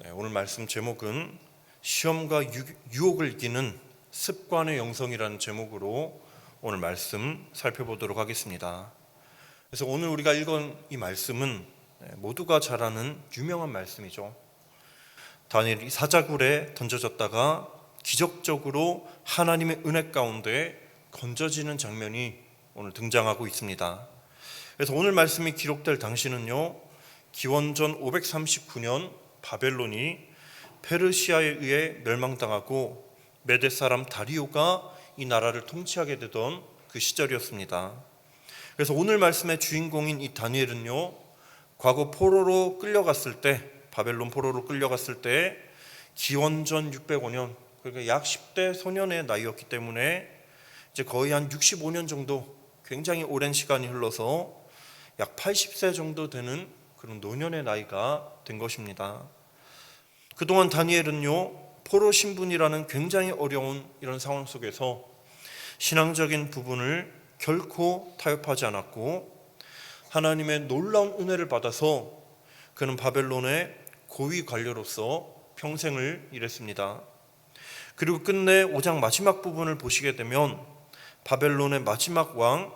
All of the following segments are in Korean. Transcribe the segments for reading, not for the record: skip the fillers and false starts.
오늘 말씀 제목은 시험과 유혹을 이기는 습관의 영성이라는 제목으로 오늘 말씀 살펴보도록 하겠습니다. 그래서 오늘 우리가 읽은 이 말씀은 모두가 잘 아는 유명한 말씀이죠. 다니엘이 사자굴에 던져졌다가 기적적으로 하나님의 은혜 가운데 건져지는 장면이 오늘 등장하고 있습니다. 그래서 오늘 말씀이 기록될 당시는요, 기원전 539년 바벨론이 페르시아에 의해 멸망당하고 메대 사람 다리오가 이 나라를 통치하게 되던 그 시절이었습니다. 그래서 오늘 말씀의 주인공인 이 다니엘은요, 과거 포로로 끌려갔을 때, 바벨론 포로로 끌려갔을 때 기원전 605년, 그러니까 약 10대 소년의 나이였기 때문에 이제 거의 한 65년 정도, 굉장히 오랜 시간이 흘러서 약 80세 정도 되는 그런 노년의 나이가 된 것입니다. 그동안 다니엘은요, 포로 신분이라는 굉장히 어려운 이런 상황 속에서 신앙적인 부분을 결코 타협하지 않았고, 하나님의 놀라운 은혜를 받아서 그는 바벨론의 고위 관료로서 평생을 일했습니다. 그리고 끝내 5장 마지막 부분을 보시게 되면 바벨론의 마지막 왕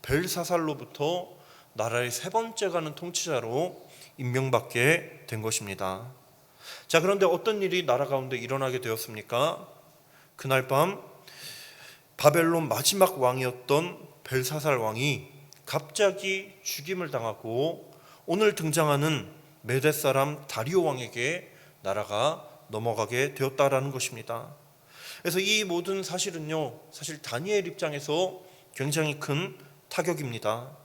벨사살로부터 나라의 세 번째 가는 통치자로 임명받게 된 것입니다. 자, 그런데 어떤 일이 나라 가운데 일어나게 되었습니까? 그날 밤 바벨론 마지막 왕이었던 벨사살 왕이 갑자기 죽임을 당하고 오늘 등장하는 메대 사람 다리오 왕에게 나라가 넘어가게 되었다라는 것입니다. 그래서 이 모든 사실은요, 사실 다니엘 입장에서 굉장히 큰 타격입니다.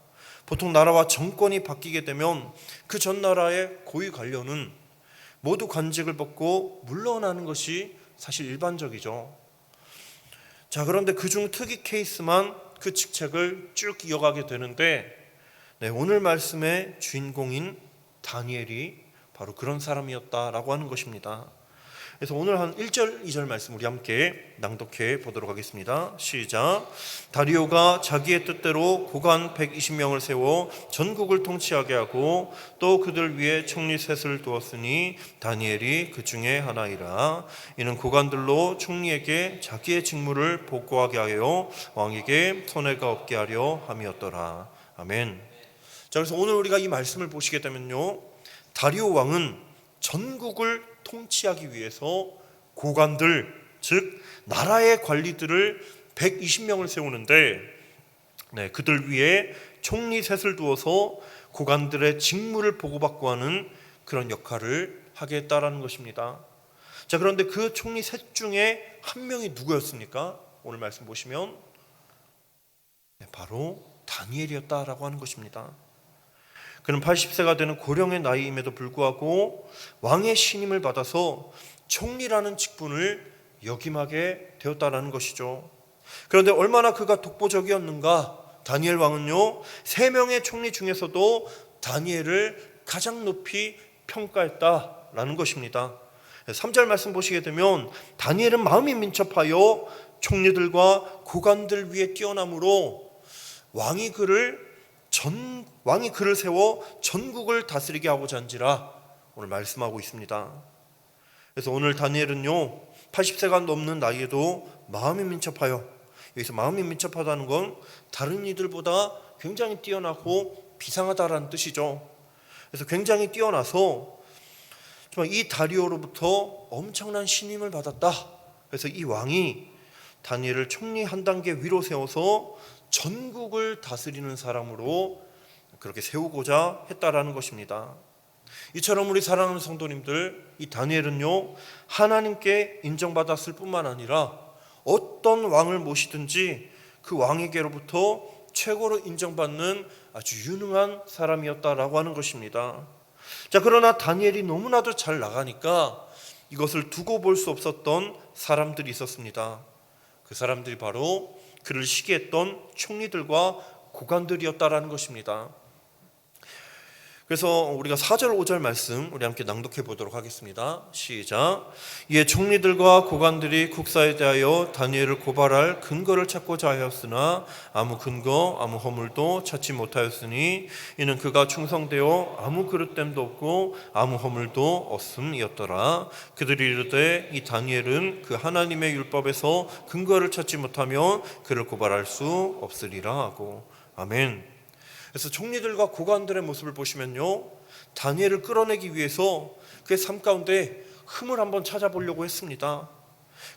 보통 나라와 정권이 바뀌게 되면 그 전 나라의 고위 관료는 모두 관직을 벗고 물러나는 것이 사실 일반적이죠. 자, 그런데 그중 특이 케이스만 그 직책을 쭉 이어가게 되는데, 오늘 말씀의 주인공인 다니엘이 바로 그런 사람이었다라고 하는 것입니다. 그래서 오늘 한 1절, 2절 말씀 우리 함께 낭독해 보도록 하겠습니다. 시작. 다리오가 자기의 뜻대로 고관 120명을 세워 전국을 통치하게 하고 또 그들 위에 총리 셋을 두었으니 다니엘이 그 중에 하나이라. 이는 고관들로 총리에게 자기의 직무를 복구하게 하여 왕에게 손해가 없게 하려 함이었더라. 아멘. 자, 그래서 오늘 우리가 이 말씀을 보시게 되면요, 다리오 왕은 전국을 통치하기 위해서 고관들, 즉 나라의 관리들을 120명을 세우는데, 그들 위에 총리 셋을 두어서 고관들의 직무를 보고받고 하는 그런 역할을 하게 했다라는 것입니다. 자, 그런데 그 총리 셋 중에 한 명이 누구였습니까? 오늘 말씀 보시면 바로 다니엘이었다라고 하는 것입니다. 그는 80세가 되는 고령의 나이임에도 불구하고 왕의 신임을 받아서 총리라는 직분을 역임하게 되었다라는 것이죠. 그런데 얼마나 그가 독보적이었는가? 다니엘 왕은요, 3명의 총리 중에서도 다니엘을 가장 높이 평가했다라는 것입니다. 3절 말씀 보시게 되면 다니엘은 마음이 민첩하여 총리들과 고관들 위에 뛰어남으로 왕이 그를 세워 전국을 다스리게 하고자 한지라 오늘 말씀하고 있습니다. 그래서 오늘 다니엘은요, 80세가 넘는 나이에도 마음이 민첩하여, 여기서 마음이 민첩하다는 건 다른 이들보다 굉장히 뛰어나고 비상하다라는 뜻이죠. 그래서 굉장히 뛰어나서 정말 이 다리오로부터 엄청난 신임을 받았다. 그래서 이 왕이 다니엘을 총리 한 단계 위로 세워서 전국을 다스리는 사람으로 그렇게 세우고자 했다라는 것입니다. 이처럼 우리 사랑하는 성도님들, 이 다니엘은요, 하나님께 인정받았을 뿐만 아니라 어떤 왕을 모시든지 그 왕에게로부터 최고로 인정받는 아주 유능한 사람이었다라고 하는 것입니다. 자, 그러나 다니엘이 너무나도 잘 나가니까 이것을 두고 볼 수 없었던 사람들이 있었습니다. 그 사람들이 바로 그를 시기했던 총리들과 고관들이었다라는 것입니다. 그래서 우리가 4절 5절 말씀 우리 함께 낭독해 보도록 하겠습니다. 시작. 이에 총리들과 고관들이 국사에 대하여 다니엘을 고발할 근거를 찾고자 하였으나 아무 근거 아무 허물도 찾지 못하였으니 이는 그가 충성되어 아무 그릇됨도 없고 아무 허물도 없음이었더라. 그들이 이르되 이 다니엘은 그 하나님의 율법에서 근거를 찾지 못하면 그를 고발할 수 없으리라 하고. 아멘. 그래서 총리들과 고관들의 모습을 보시면요, 다니엘을 끌어내기 위해서 그의 삶 가운데 흠을 한번 찾아보려고 했습니다.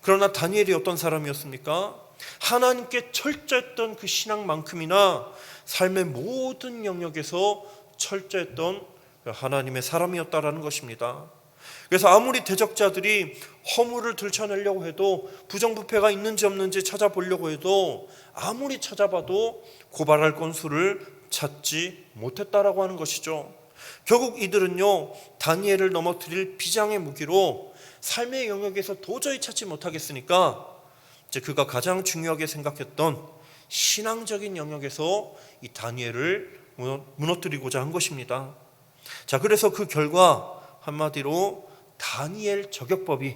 그러나 다니엘이 어떤 사람이었습니까? 하나님께 철저했던 그 신앙만큼이나 삶의 모든 영역에서 철저했던 하나님의 사람이었다라는 것입니다. 그래서 아무리 대적자들이 허물을 들춰내려고 해도, 부정부패가 있는지 없는지 찾아보려고 해도 아무리 찾아봐도 고발할 건수를 찾지 못했다라고 하는 것이죠. 결국 이들은요, 다니엘을 넘어뜨릴 비장의 무기로 삶의 영역에서 도저히 찾지 못하겠으니까 이제 그가 가장 중요하게 생각했던 신앙적인 영역에서 이 다니엘을 무너뜨리고자 한 것입니다. 자, 그래서 그 결과 한마디로 다니엘 저격법이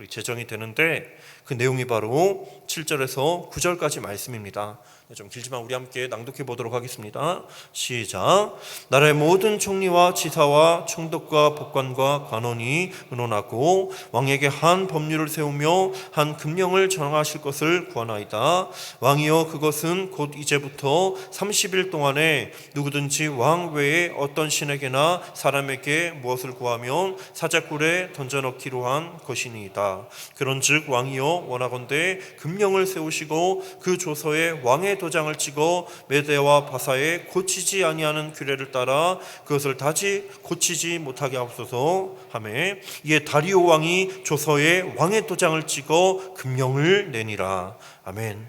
제정이 되는데, 그 내용이 바로 7절에서 9절까지 말씀입니다. 좀 길지만 우리 함께 낭독해 보도록 하겠습니다. 시작. 나라의 모든 총리와 지사와 총독과 법관과 관원이 의논하고 왕에게 한 법률을 세우며 한 금령을 정하실 것을 구하나이다. 왕이여, 그것은 곧 이제부터 30일 동안에 누구든지 왕 외에 어떤 신에게나 사람에게 무엇을 구하면 사자굴에 던져넣기로 한 것이니이다. 그런즉 왕이여, 원하건대 금령을 세우시고 그 조서에 왕의 도장을 찍어 메대와 바사에 고치지 아니하는 규례를 따라 그것을 다시 고치지 못하게 하옵소서 하매, 이에 다리오 왕이 조서에 왕의 도장을 찍어 금령을 내니라. 아멘.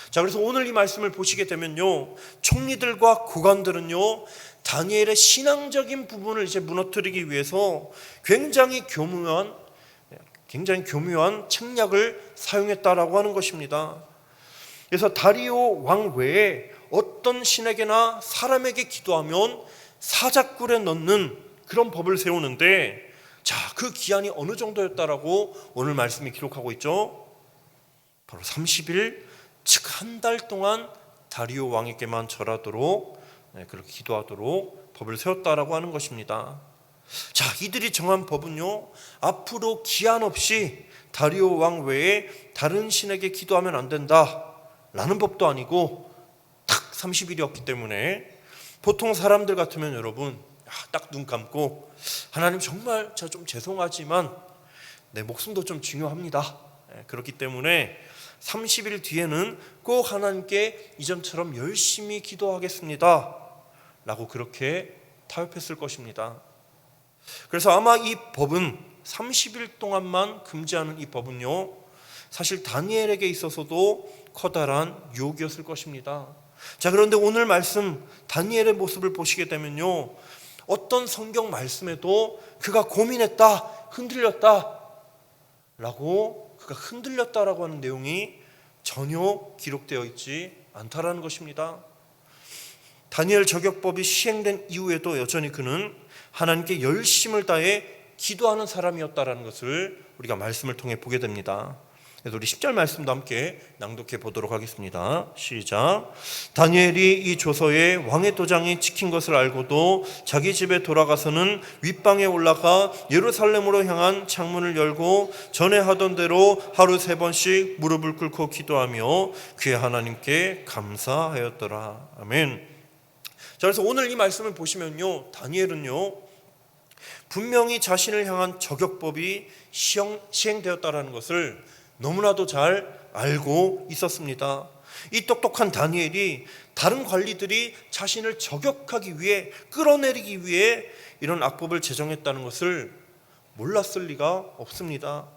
자, 그래서 오늘 이 말씀을 보시게 되면요, 총리들과 고관들은요, 다니엘의 신앙적인 부분을 이제 무너뜨리기 위해서 굉장히 교묘한 책략을 사용했다라고 하는 것입니다. 그래서 다리오 왕 외에 어떤 신에게나 사람에게 기도하면 사자굴에 넣는 그런 법을 세우는데, 자, 그 기한이 어느 정도였다라고 오늘 말씀이 기록하고 있죠. 바로 30일, 즉 한 달 동안 다리오 왕에게만 절하도록, 그렇게 기도하도록 법을 세웠다라고 하는 것입니다. 자, 이들이 정한 법은요, 앞으로 기한 없이 다리오 왕 외에 다른 신에게 기도하면 안 된다 라는 법도 아니고, 딱 30일이었기 때문에 보통 사람들 같으면 여러분, 딱 눈 감고 하나님 정말 저 좀 죄송하지만 내 목숨도 좀 중요합니다, 그렇기 때문에 30일 뒤에는 꼭 하나님께 이전처럼 열심히 기도하겠습니다 라고 그렇게 타협했을 것입니다. 그래서 아마 이 법은 30일 동안만 금지하는 이 법은요, 사실 다니엘에게 있어서도 커다란 유혹이었을 것입니다. 자, 그런데 오늘 말씀 다니엘의 모습을 보시게 되면요, 어떤 성경 말씀에도 그가 고민했다, 흔들렸다 라고, 그가 흔들렸다라고 하는 내용이 전혀 기록되어 있지 않다라는 것입니다. 다니엘 저격법이 시행된 이후에도 여전히 그는 하나님께 열심을 다해 기도하는 사람이었다라는 것을 우리가 말씀을 통해 보게 됩니다. 그래서 우리 10절 말씀도 함께 낭독해 보도록 하겠습니다. 시작. 다니엘이 이 조서에 왕의 도장이 찍힌 것을 알고도 자기 집에 돌아가서는 윗방에 올라가 예루살렘으로 향한 창문을 열고 전에 하던 대로 하루 3번씩 무릎을 꿇고 기도하며 그의 하나님께 감사하였더라. 아멘. 자, 그래서 오늘 이 말씀을 보시면요, 다니엘은요, 분명히 자신을 향한 저격법이 시행되었다라는 것을 너무나도 잘 알고 있었습니다. 이 똑똑한 다니엘이 다른 관리들이 자신을 저격하기 위해, 끌어내리기 위해 이런 악법을 제정했다는 것을 몰랐을 리가 없습니다.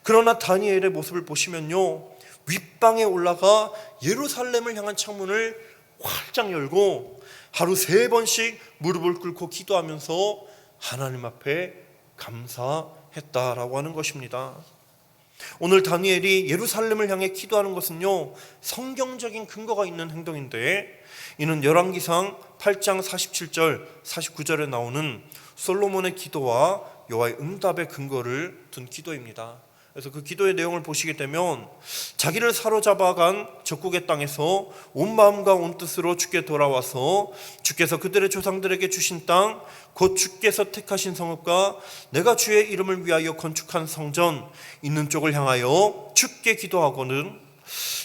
그러나 다니엘의 모습을 보시면요, 윗방에 올라가 예루살렘을 향한 창문을 활짝 열고 하루 3번씩 무릎을 꿇고 기도하면서 하나님 앞에 감사했다라고 하는 것입니다. 오늘 다니엘이 예루살렘을 향해 기도하는 것은요, 성경적인 근거가 있는 행동인데, 이는 열왕기상 8장 47절 49절에 나오는 솔로몬의 기도와 여호와의 응답의 근거를 둔 기도입니다. 그래서 그 기도의 내용을 보시게 되면, 자기를 사로잡아간 적국의 땅에서 온 마음과 온 뜻으로 주께 돌아와서 주께서 그들의 조상들에게 주신 땅, 곧 주께서 택하신 성읍과 내가 주의 이름을 위하여 건축한 성전 있는 쪽을 향하여 주께 기도하고는,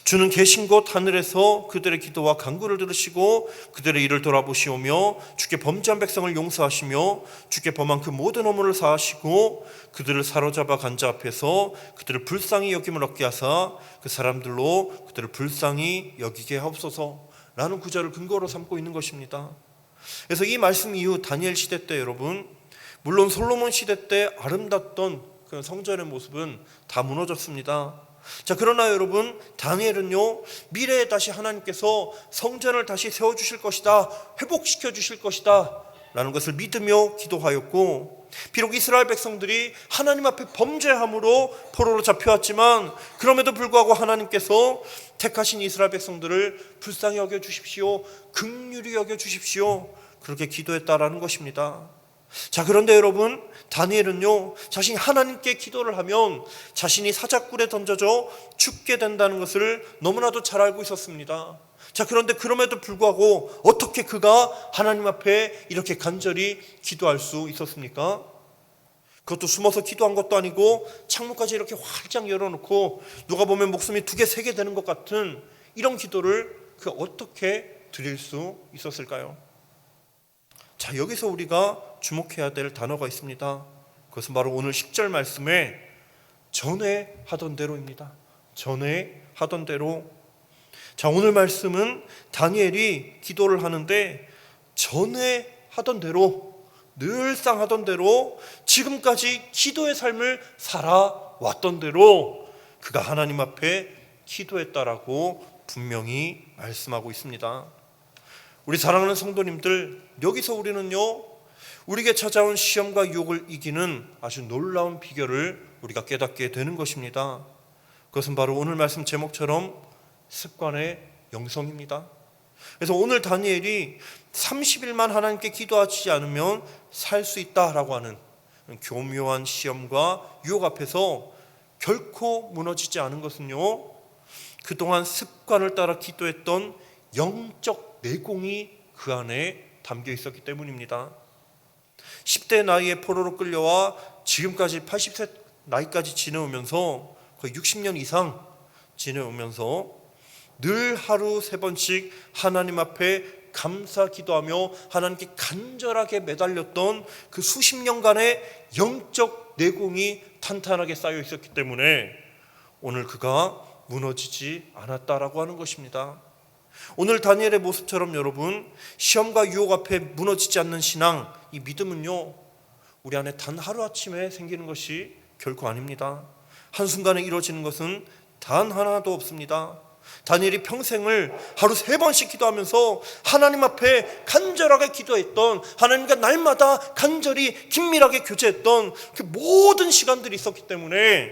주는 계신 곳 하늘에서 그들의 기도와 간구를 들으시고 그들의 일을 돌아보시오며 주께 범죄한 백성을 용서하시며 주께 범한 그 모든 허물을 사하시고 그들을 사로잡아 간 자 앞에서 그들을 불쌍히 여김을 얻게 하사 그 사람들로 그들을 불쌍히 여기게 하옵소서라는 구절을 근거로 삼고 있는 것입니다. 그래서 이 말씀 이후 다니엘 시대 때 여러분, 물론 솔로몬 시대 때 아름답던 그 성전의 모습은 다 무너졌습니다. 자, 그러나 여러분, 다니엘은요, 미래에 다시 하나님께서 성전을 다시 세워주실 것이다, 회복시켜 주실 것이다 라는 것을 믿으며 기도하였고, 비록 이스라엘 백성들이 하나님 앞에 범죄함으로 포로로 잡혀왔지만 그럼에도 불구하고 하나님께서 택하신 이스라엘 백성들을 불쌍히 여겨주십시오, 긍휼히 여겨주십시오, 그렇게 기도했다라는 것입니다. 자, 그런데 여러분, 다니엘은요, 자신이 하나님께 기도를 하면 자신이 사자굴에 던져져 죽게 된다는 것을 너무나도 잘 알고 있었습니다. 자, 그런데 그럼에도 불구하고 어떻게 그가 하나님 앞에 이렇게 간절히 기도할 수 있었습니까? 그것도 숨어서 기도한 것도 아니고 창문까지 이렇게 활짝 열어놓고 누가 보면 목숨이 2개, 3개 되는 것 같은 이런 기도를 그 어떻게 드릴 수 있었을까요? 자, 여기서 우리가 주목해야 될 단어가 있습니다. 그것은 바로 오늘 10절 말씀에 전에 하던 대로입니다. 전에 하던 대로. 자, 오늘 말씀은 다니엘이 기도를 하는데 전에 하던 대로, 늘상 하던 대로, 지금까지 기도의 삶을 살아왔던 대로 그가 하나님 앞에 기도했다라고 분명히 말씀하고 있습니다. 우리 사랑하는 성도님들, 여기서 우리는요, 우리에게 찾아온 시험과 유혹을 이기는 아주 놀라운 비결을 우리가 깨닫게 되는 것입니다. 그것은 바로 오늘 말씀 제목처럼 습관의 영성입니다. 그래서 오늘 다니엘이 30일만 하나님께 기도하지 않으면 살 수 있다라고 하는 교묘한 시험과 유혹 앞에서 결코 무너지지 않은 것은요, 그동안 습관을 따라 기도했던 영적 내공이 그 안에 담겨 있었기 때문입니다. 10대 나이에 포로로 끌려와 지금까지 80세 나이까지 지내오면서 거의 60년 이상 지내오면서 늘 하루 3번씩 하나님 앞에 감사 기도하며 하나님께 간절하게 매달렸던 그 수십 년간의 영적 내공이 탄탄하게 쌓여 있었기 때문에 오늘 그가 무너지지 않았다라고 하는 것입니다. 오늘 다니엘의 모습처럼 여러분, 시험과 유혹 앞에 무너지지 않는 신앙, 이 믿음은요, 우리 안에 단 하루아침에 생기는 것이 결코 아닙니다. 한순간에 이루어지는 것은 단 하나도 없습니다. 다니엘이 평생을 하루 3번씩 기도하면서 하나님 앞에 간절하게 기도했던, 하나님과 날마다 간절히 긴밀하게 교제했던 그 모든 시간들이 있었기 때문에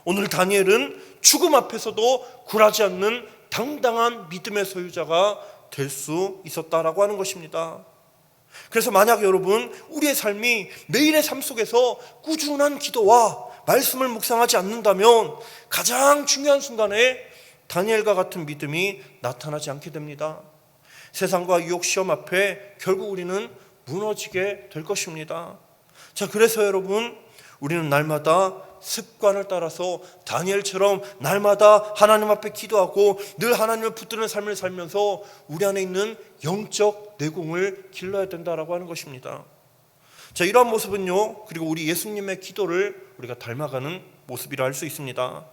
오늘 다니엘은 죽음 앞에서도 굴하지 않는 당당한 믿음의 소유자가 될 수 있었다라고 하는 것입니다. 그래서 만약 여러분, 우리의 삶이 매일의 삶 속에서 꾸준한 기도와 말씀을 묵상하지 않는다면 가장 중요한 순간에 다니엘과 같은 믿음이 나타나지 않게 됩니다. 세상과 유혹 시험 앞에 결국 우리는 무너지게 될 것입니다. 자, 그래서 여러분, 우리는 날마다 습관을 따라서 다니엘처럼 날마다 하나님 앞에 기도하고 늘 하나님을 붙드는 삶을 살면서 우리 안에 있는 영적 내공을 길러야 된다라고 하는 것입니다. 자, 이러한 모습은요, 그리고 우리 예수님의 기도를 우리가 닮아가는 모습이라 할 수 있습니다.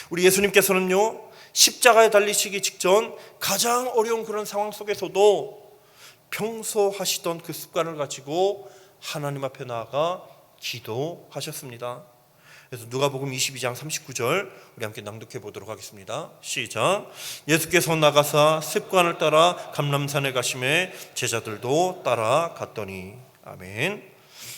우리 예수님께서는요, 십자가에 달리시기 직전 가장 어려운 그런 상황 속에서도 평소 하시던 그 습관을 가지고 하나님 앞에 나아가 기도하셨습니다. 그래서 누가복음 22장 39절 우리 함께 낭독해 보도록 하겠습니다. 시작. 예수께서 나가사 습관을 따라 감람산에 가심에 제자들도 따라갔더니. 아멘.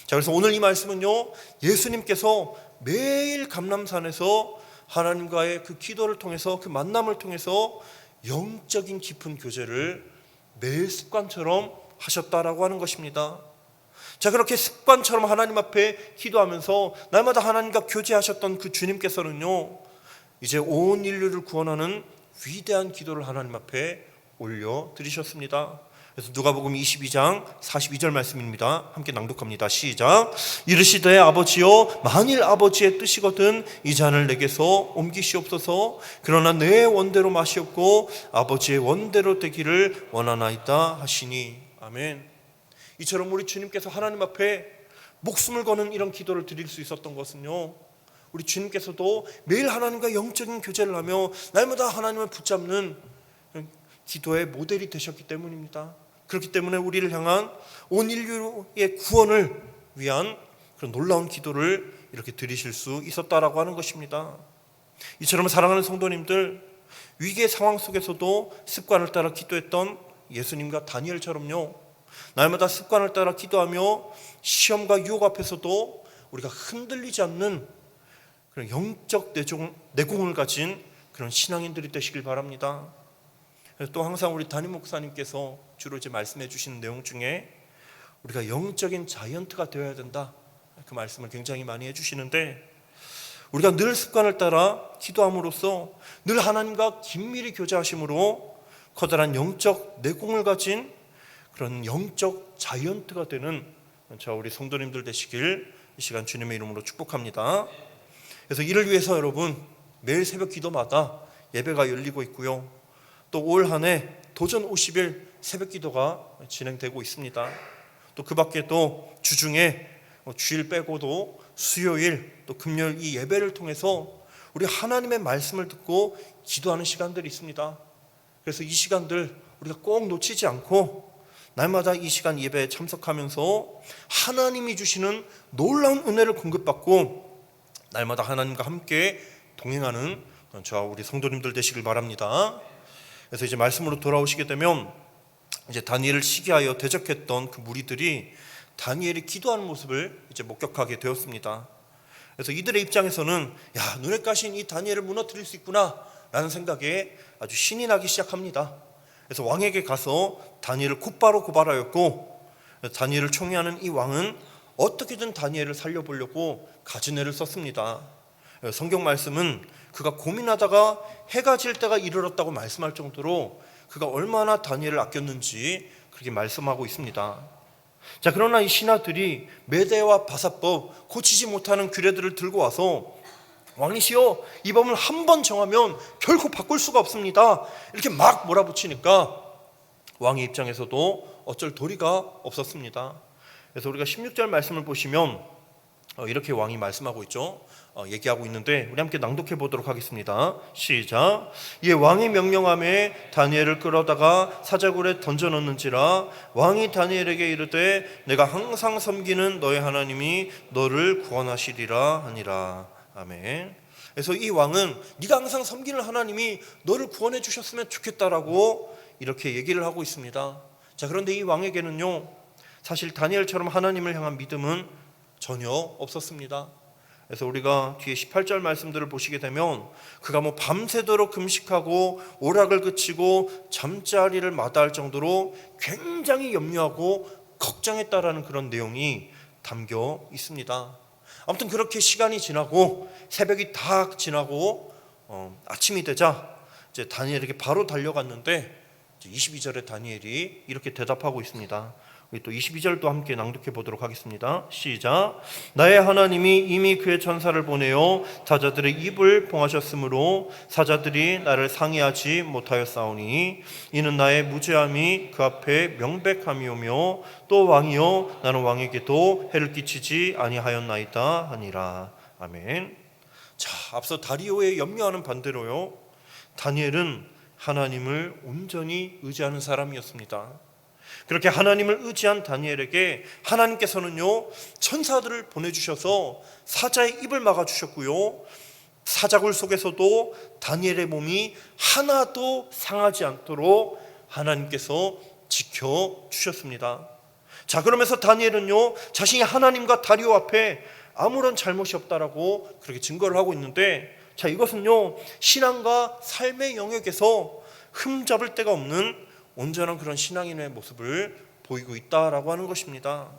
자, 그래서 오늘 이 말씀은요, 예수님께서 매일 감람산에서 하나님과의 그 기도를 통해서, 그 만남을 통해서 영적인 깊은 교제를 매일 습관처럼 하셨다라고 하는 것입니다. 자, 그렇게 습관처럼 하나님 앞에 기도하면서 날마다 하나님과 교제하셨던 그 주님께서는요, 이제 온 인류를 구원하는 위대한 기도를 하나님 앞에 올려드리셨습니다. 그래서 누가복음 22장 42절 말씀입니다. 함께 낭독합니다. 시작. 이르시되 아버지여, 만일 아버지의 뜻이거든 이 잔을 내게서 옮기시옵소서. 그러나 내 원대로 마시옵고 아버지의 원대로 되기를 원하나이다 하시니. 아멘. 이처럼 우리 주님께서 하나님 앞에 목숨을 거는 이런 기도를 드릴 수 있었던 것은요, 우리 주님께서도 매일 하나님과 영적인 교제를 하며 날마다 하나님을 붙잡는 기도의 모델이 되셨기 때문입니다. 그렇기 때문에 우리를 향한 온 인류의 구원을 위한 그런 놀라운 기도를 이렇게 드리실 수 있었다라고 하는 것입니다. 이처럼 사랑하는 성도님들, 위기의 상황 속에서도 습관을 따라 기도했던 예수님과 다니엘처럼요, 날마다 습관을 따라 기도하며 시험과 유혹 앞에서도 우리가 흔들리지 않는 그런 영적 내공을 가진 그런 신앙인들이 되시길 바랍니다. 또 항상 우리 담임 목사님께서 주로 이제 말씀해 주시는 내용 중에 우리가 영적인 자이언트가 되어야 된다, 그 말씀을 굉장히 많이 해주시는데, 우리가 늘 습관을 따라 기도함으로써 늘 하나님과 긴밀히 교제하심으로 커다란 영적 내공을 가진 그런 영적 자이언트가 되는 우리 성도님들 되시길 이 시간 주님의 이름으로 축복합니다. 그래서 이를 위해서 여러분, 매일 새벽 기도마다 예배가 열리고 있고요, 또 올 한 해 도전 50일 새벽 기도가 진행되고 있습니다. 또 그 밖에도 주중에 주일 빼고도 수요일 또 금요일 이 예배를 통해서 우리 하나님의 말씀을 듣고 기도하는 시간들이 있습니다. 그래서 이 시간들 우리가 꼭 놓치지 않고 날마다 이 시간 예배에 참석하면서 하나님이 주시는 놀라운 은혜를 공급받고 날마다 하나님과 함께 동행하는 저와 우리 성도님들 되시길 바랍니다. 그래서 이제 말씀으로 돌아오시게 되면, 이제 다니엘을 시기하여 대적했던 그 무리들이 다니엘이 기도하는 모습을 이제 목격하게 되었습니다. 그래서 이들의 입장에서는 야, 눈에 까신 이 다니엘을 무너뜨릴 수 있구나 라는 생각에 아주 신이 나기 시작합니다. 그래서 왕에게 가서 다니엘을 곧바로 고발하였고, 다니엘을 총애하는 이 왕은 어떻게든 다니엘을 살려보려고 가진애를 썼습니다. 성경 말씀은 그가 고민하다가 해가 질 때가 이르렀다고 말씀할 정도로 그가 얼마나 다니엘을 아꼈는지 그렇게 말씀하고 있습니다. 자, 그러나 이 신하들이 메대와 바사법, 고치지 못하는 규례들을 들고 와서 왕이시여, 이 법을 한 번 정하면 결코 바꿀 수가 없습니다, 이렇게 막 몰아붙이니까 왕의 입장에서도 어쩔 도리가 없었습니다. 그래서 우리가 16절 말씀을 보시면 이렇게 왕이 말씀하고 있죠. 얘기하고 있는데 우리 함께 낭독해 보도록 하겠습니다. 시작. 이에 왕이 명령함에 다니엘을 끌어다가 사자굴에 던져넣는지라 왕이 다니엘에게 이르되 내가 항상 섬기는 너의 하나님이 너를 구원하시리라 하니라. 아멘. 그래서 이 왕은 네가 항상 섬기는 하나님이 너를 구원해 주셨으면 좋겠다라고 이렇게 얘기를 하고 있습니다. 자, 그런데 이 왕에게는요, 사실 다니엘처럼 하나님을 향한 믿음은 전혀 없었습니다. 그래서 우리가 뒤에 18절 말씀들을 보시게 되면 그가 밤새도록 금식하고 오락을 그치고 잠자리를 마다할 정도로 굉장히 염려하고 걱정했다라는 그런 내용이 담겨 있습니다. 아무튼 그렇게 시간이 지나고 새벽이 다 지나고 아침이 되자 이제 다니엘에게 바로 달려갔는데 22절에 다니엘이 이렇게 대답하고 있습니다. 우리 또 22절도 함께 낭독해 보도록 하겠습니다. 시작. 나의 하나님이 이미 그의 천사를 보내어 사자들의 입을 봉하셨으므로 사자들이 나를 상의하지 못하였사오니 이는 나의 무죄함이 그 앞에 명백함이오며 또 왕이여 나는 왕에게도 해를 끼치지 아니하였나이다 하니라. 아멘. 자, 앞서 다리오의 염려하는 반대로요, 다니엘은 하나님을 온전히 의지하는 사람이었습니다. 그렇게 하나님을 의지한 다니엘에게 하나님께서는요, 천사들을 보내주셔서 사자의 입을 막아주셨고요, 사자굴 속에서도 다니엘의 몸이 하나도 상하지 않도록 하나님께서 지켜주셨습니다. 자, 그러면서 다니엘은요, 자신이 하나님과 다리오 앞에 아무런 잘못이 없다라고 그렇게 증거를 하고 있는데, 자, 이것은요, 신앙과 삶의 영역에서 흠잡을 데가 없는 온전한 그런 신앙인의 모습을 보이고 있다라고 하는 것입니다.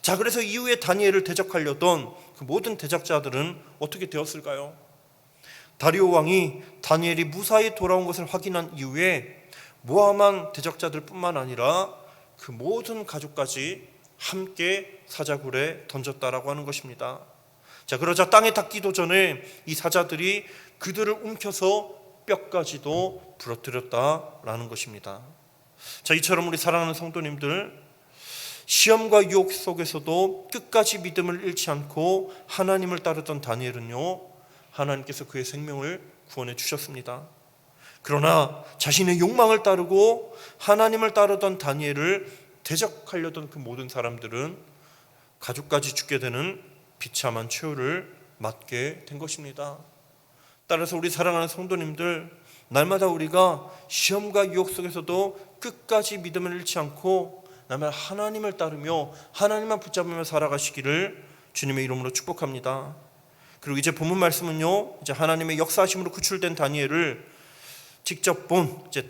자, 그래서 이후에 다니엘을 대적하려던 그 모든 대적자들은 어떻게 되었을까요? 다리오 왕이 다니엘이 무사히 돌아온 것을 확인한 이후에 모함한 대적자들 뿐만 아니라 그 모든 가족까지 함께 사자굴에 던졌다라고 하는 것입니다. 자, 그러자 땅에 닿기도 전에 이 사자들이 그들을 움켜서 뼈까지도 부러뜨렸다라는 것입니다. 자, 이처럼 우리 사랑하는 성도님들, 시험과 유혹 속에서도 끝까지 믿음을 잃지 않고 하나님을 따르던 다니엘은요, 하나님께서 그의 생명을 구원해 주셨습니다. 그러나 자신의 욕망을 따르고 하나님을 따르던 다니엘을 대적하려던 그 모든 사람들은 가족까지 죽게 되는 비참한 최후를 맞게 된 것입니다. 따라서 우리 사랑하는 성도님들, 날마다 우리가 시험과 유혹 속에서도 끝까지 믿음을 잃지 않고 날마다 하나님을 따르며 하나님만 붙잡으며 살아가시기를 주님의 이름으로 축복합니다. 그리고 이제 본문 말씀은요, 이제 하나님의 역사하심으로 구출된 다니엘을 직접 본 이제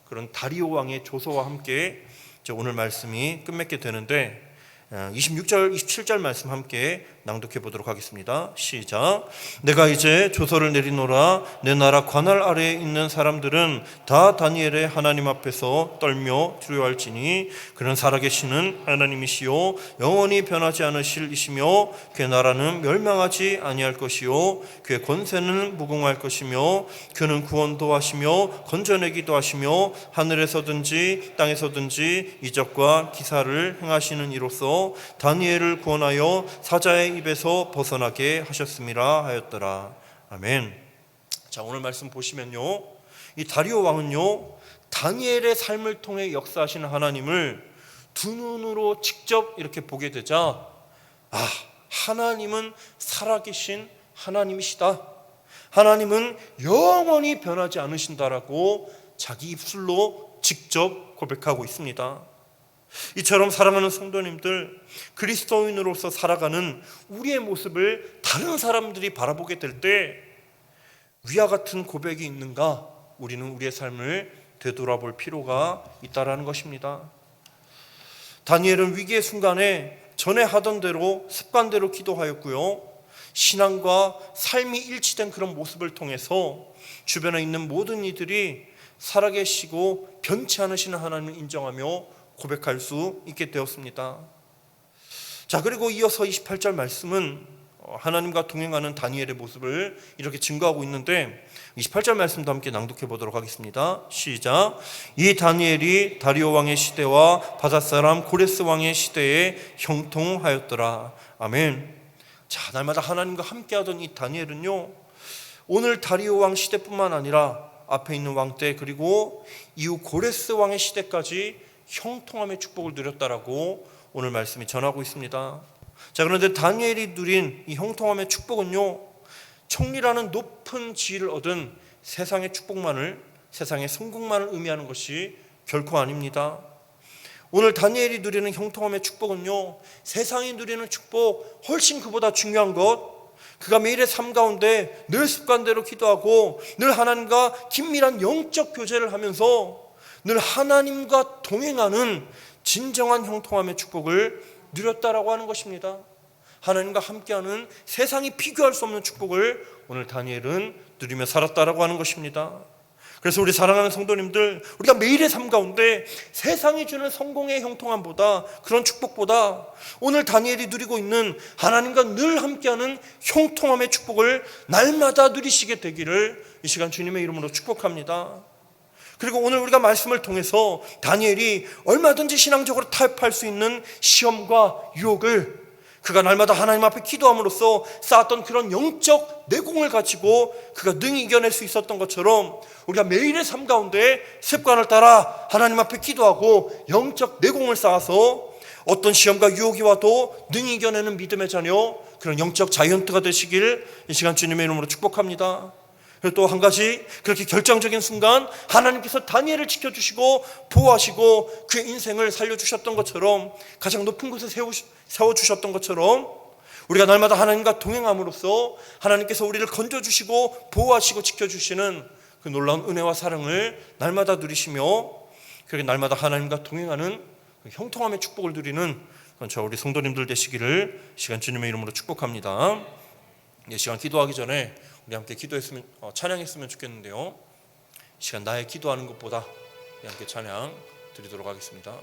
그런 다리오 왕의 조서와 함께 이제 오늘 말씀이 끝맺게 되는데, 26절, 27절 말씀 함께 낭독해 보도록 하겠습니다. 시작. 내가 이제 조서를 내리노라. 내 나라 관할 아래에 있는 사람들은 다 다니엘의 하나님 앞에서 떨며 두려워할지니 그는 살아계시는 하나님이시요 영원히 변하지 않으실 이시며 그의 나라는 멸망하지 아니할 것이요 그의 권세는 무궁할 것이며 그는 구원도 하시며 건져내기도 하시며 하늘에서든지 땅에서든지 이적과 기사를 행하시는 이로써 다니엘을 구원하여 사자의 입에서 벗어나게 하셨음이라 하였더라. 아멘. 자, 오늘 말씀 보시면요, 이 다리오 왕은요, 다니엘의 삶을 통해 역사하시는 하나님을 두 눈으로 직접 이렇게 보게 되자, 하나님은 살아계신 하나님이시다, 하나님은 영원히 변하지 않으신다라고 자기 입술로 직접 고백하고 있습니다. 이처럼 사랑하는 성도님들, 그리스도인으로서 살아가는 우리의 모습을 다른 사람들이 바라보게 될 때 위와 같은 고백이 있는가, 우리는 우리의 삶을 되돌아볼 필요가 있다라는 것입니다. 다니엘은 위기의 순간에 전에 하던 대로 습관대로 기도하였고요, 신앙과 삶이 일치된 그런 모습을 통해서 주변에 있는 모든 이들이 살아계시고 변치 않으시는 하나님을 인정하며 고백할 수 있게 되었습니다. 자, 그리고 이어서 28절 말씀은 하나님과 동행하는 다니엘의 모습을 이렇게 증거하고 있는데, 28절 말씀도 함께 낭독해 보도록 하겠습니다. 시작. 이 다니엘이 다리오 왕의 시대와 바닷사람 고레스 왕의 시대에 형통하였더라. 아멘. 자, 날마다 하나님과 함께하던 이 다니엘은요, 오늘 다리오 왕 시대뿐만 아니라 앞에 있는 왕 때, 그리고 이후 고레스 왕의 시대까지 형통함의 축복을 누렸다라고 오늘 말씀이 전하고 있습니다. 자, 그런데 다니엘이 누린 이 형통함의 축복은요, 총리라는 높은 지위를 얻은 세상의 축복만을, 세상의 성공만을 의미하는 것이 결코 아닙니다. 오늘 다니엘이 누리는 형통함의 축복은요, 세상이 누리는 축복 훨씬 그보다 중요한 것, 그가 매일의 삶 가운데 늘 습관대로 기도하고 늘 하나님과 긴밀한 영적 교제를 하면서 늘 하나님과 동행하는 진정한 형통함의 축복을 누렸다라고 하는 것입니다. 하나님과 함께하는 세상이 비교할 수 없는 축복을 오늘 다니엘은 누리며 살았다라고 하는 것입니다. 그래서 우리 사랑하는 성도님들, 우리가 매일의 삶 가운데 세상이 주는 성공의 형통함보다, 그런 축복보다 오늘 다니엘이 누리고 있는 하나님과 늘 함께하는 형통함의 축복을 날마다 누리시게 되기를 이 시간 주님의 이름으로 축복합니다. 그리고 오늘 우리가 말씀을 통해서 다니엘이 얼마든지 신앙적으로 타협할 수 있는 시험과 유혹을 그가 날마다 하나님 앞에 기도함으로써 쌓았던 그런 영적 내공을 가지고 그가 능히 이겨낼 수 있었던 것처럼, 우리가 매일의 삶 가운데 습관을 따라 하나님 앞에 기도하고 영적 내공을 쌓아서 어떤 시험과 유혹이 와도 능히 이겨내는 믿음의 자녀, 그런 영적 자이언트가 되시길 이 시간 주님의 이름으로 축복합니다. 그리고 또 한 가지, 그렇게 결정적인 순간 하나님께서 다니엘을 지켜주시고 보호하시고 그의 인생을 살려주셨던 것처럼, 가장 높은 곳에 세워주셨던 것처럼, 우리가 날마다 하나님과 동행함으로써 하나님께서 우리를 건져주시고 보호하시고 지켜주시는 그 놀라운 은혜와 사랑을 날마다 누리시며 그렇게 날마다 하나님과 동행하는 그 형통함의 축복을 누리는 저 우리 성도님들 되시기를 시간 주님의 이름으로 축복합니다. 이 시간 기도하기 전에 우리 함께 기도했으면 찬양했으면 좋겠는데요. 이 시간 나의 기도하는 것보다 우리 함께 찬양 드리도록 하겠습니다.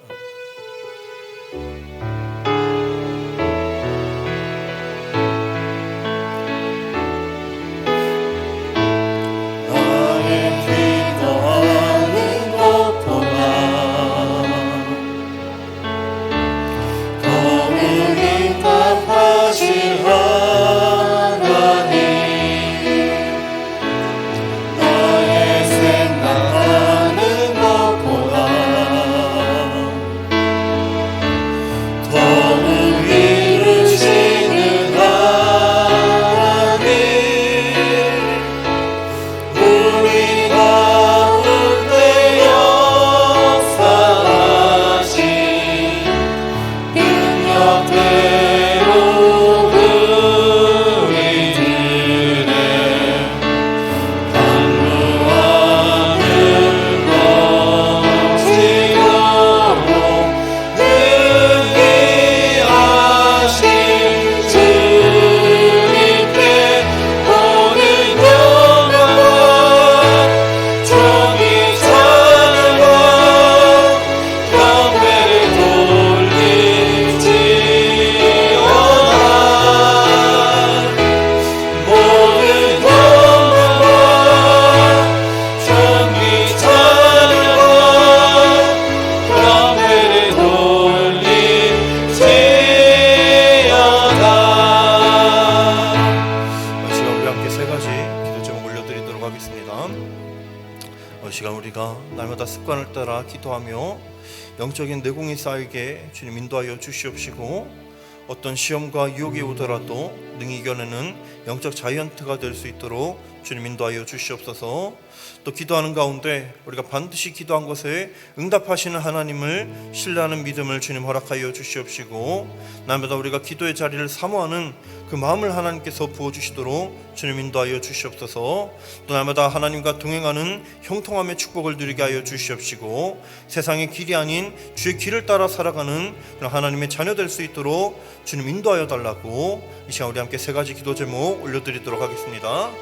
날마다 습관을 따라 기도하며 영적인 내공이 쌓이게 주님 인도하여 주시옵시고 어떤 시험과 유혹이 오더라도 능히 이겨내는 영적 자이언트가 될 수 있도록 주님 인도하여 주시옵소서. 또 기도하는 가운데 우리가 반드시 기도한 것에 응답하시는 하나님을 신뢰하는 믿음을 주님 허락하여 주시옵시고 날마다 우리가 기도의 자리를 사모하는 그 마음을 하나님께서 부어주시도록 주님 인도하여 주시옵소서. 또 날마다 하나님과 동행하는 형통함의 축복을 누리게 하여 주시옵시고 세상의 길이 아닌 주의 길을 따라 살아가는 그런 하나님의 자녀 될 수 있도록 주님 인도하여 달라고 이 시간 우리 함께 세 가지 기도 제목 올려드리도록 하겠습니다.